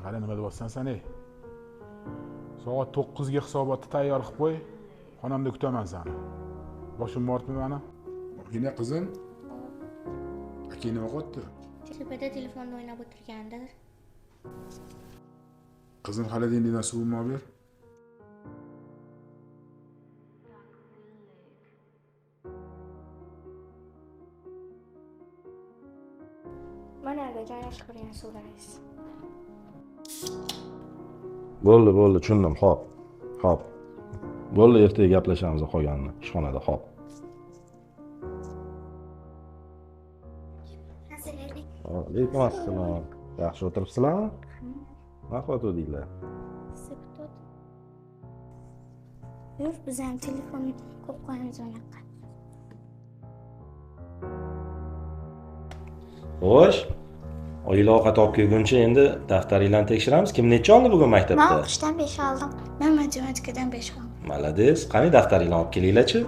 qara nima deyapsan san ey? Soat 9 ga hisobotni tayyor qilib qo'y. Xonamda kutaman seni. Boshim og'ritmi meni? Yine qizim. Aka nima qilyapti? Tepada telefonda o'ynab o'tirgandir. Qizim xolodilnikdan suvimni olib ber. Mana yerda joylashib qo'ygan suvlaringiz. Bo'ldi, tushundim. Xo'p. Bo'ldi, ertaga gaplashamiz qolganini ishxonada, xo'p. Alaykum assalom. Yaxshi o'tiribsizlarmi? Nima qilyotdinglar? Yur, biz ham telefon ko'p qo'yamiz unaqa. Xo'sh. Oila ovqat olib kelguncha endi daftaringlarni tekshiramiz. Kim necha oldi bugun Men maktabda? o'qishdan 5 oldim. Men matematikadan 5 oldim. Malades. Qani daftaringlarni olib kelinglar-chi?